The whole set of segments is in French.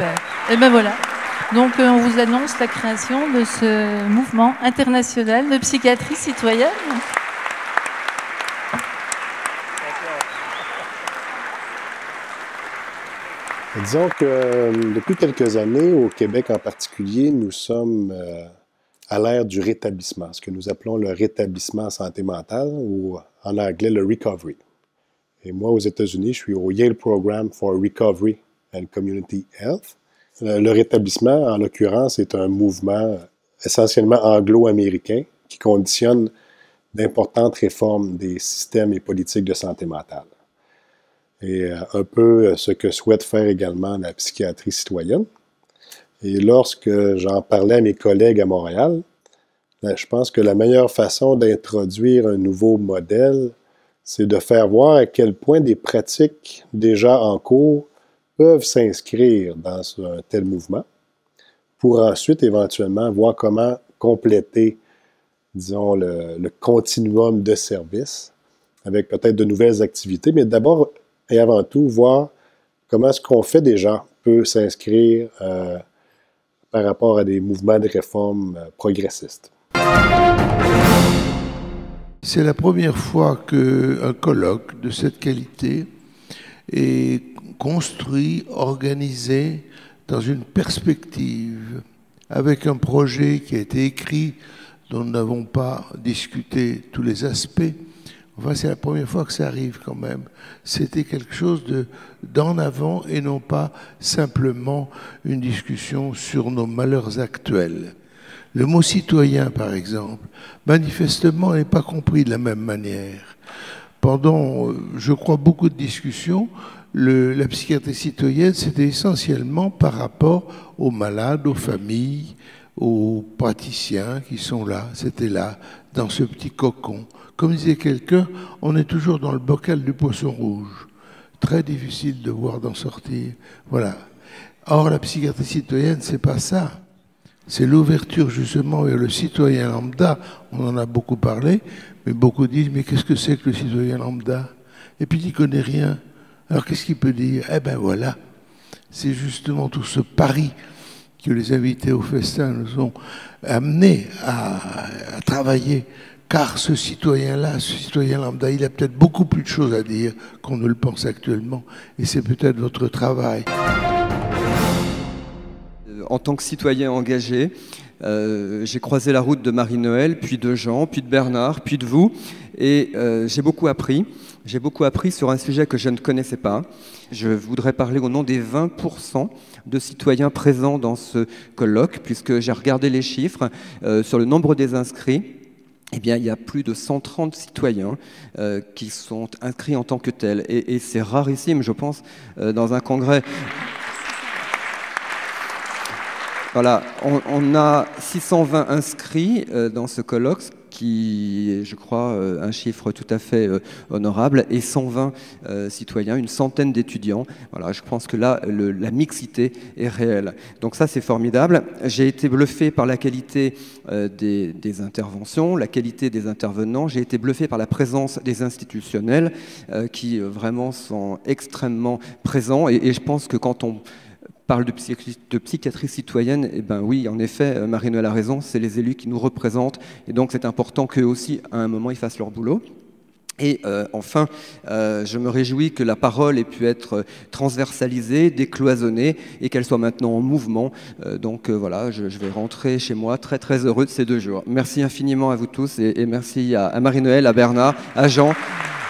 Super. Et ben voilà. Donc on vous annonce la création de ce mouvement international de psychiatrie citoyenne. Disons que depuis quelques années, au Québec en particulier, nous sommes à l'ère du rétablissement, ce que nous appelons le rétablissement en santé mentale ou en anglais le recovery. Et moi, aux États-Unis, je suis au Yale Program for Recovery and Community Health. Le rétablissement, en l'occurrence, est un mouvement essentiellement anglo-américain qui conditionne d'importantes réformes des systèmes et politiques de santé mentale. Et un peu ce que souhaite faire également la psychiatrie citoyenne. Et lorsque j'en parlais à mes collègues à Montréal, je pense que la meilleure façon d'introduire un nouveau modèle, c'est de faire voir à quel point des pratiques déjà en cours peuvent s'inscrire dans un tel mouvement, pour ensuite éventuellement voir comment compléter, disons, le continuum de services avec peut-être de nouvelles activités, mais d'abord et avant tout voir comment ce qu'on fait déjà peut s'inscrire par rapport à des mouvements de réforme progressistes. C'est la première fois qu'un colloque de cette qualité est construit, organisé dans une perspective, avec un projet qui a été écrit, dont nous n'avons pas discuté tous les aspects. Enfin, c'est la première fois que ça arrive quand même. C'était quelque chose d'en avant et non pas simplement une discussion sur nos malheurs actuels. Le mot citoyen, par exemple, manifestement n'est pas compris de la même manière. Pendant, je crois, beaucoup de discussions, la psychiatrie citoyenne, c'était essentiellement par rapport aux malades, aux familles, aux praticiens qui sont là. C'était là, dans ce petit cocon. Comme disait quelqu'un, on est toujours dans le bocal du poisson rouge. Très difficile de voir d'en sortir. Voilà. Or, la psychiatrie citoyenne, c'est pas ça. C'est l'ouverture justement vers le citoyen lambda. On en a beaucoup parlé, mais beaucoup disent, mais qu'est-ce que c'est que le citoyen lambda? Et puis il n'y connaît rien. Alors qu'est-ce qu'il peut dire? Eh ben voilà, c'est justement tout ce pari que les invités au festin nous ont amenés à travailler. Car ce citoyen-là, ce citoyen lambda, il a peut-être beaucoup plus de choses à dire qu'on ne le pense actuellement. Et c'est peut-être votre travail. En tant que citoyen engagé, j'ai croisé la route de Marie-Noëlle, puis de Jean, puis de Bernard, puis de vous. Et j'ai beaucoup appris. J'ai beaucoup appris sur un sujet que je ne connaissais pas. Je voudrais parler au nom des 20% de citoyens présents dans ce colloque, puisque j'ai regardé les chiffres sur le nombre des inscrits. Eh bien, il y a plus de 130 citoyens qui sont inscrits en tant que tels. Et c'est rarissime, je pense, dans un congrès. Voilà, on a 620 inscrits dans ce colloque, qui est, je crois, un chiffre tout à fait honorable, et 120 citoyens, une centaine d'étudiants. Voilà, je pense que là, la mixité est réelle. Donc ça, c'est formidable. J'ai été bluffé par la qualité des interventions, la qualité des intervenants. J'ai été bluffé par la présence des institutionnels qui vraiment sont extrêmement présents. Et je pense que quand on parle de psychiatrie citoyenne, eh ben oui, en effet, Marie-Noëlle a raison, c'est les élus qui nous représentent, et donc c'est important qu'eux aussi, à un moment, ils fassent leur boulot. Et enfin, je me réjouis que la parole ait pu être transversalisée, décloisonnée, et qu'elle soit maintenant en mouvement. Donc voilà, je vais rentrer chez moi très très heureux de ces 2 jours. Merci infiniment à vous tous, et merci à Marie-Noëlle, à Bernard, à Jean,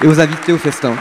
et aux invités au festin.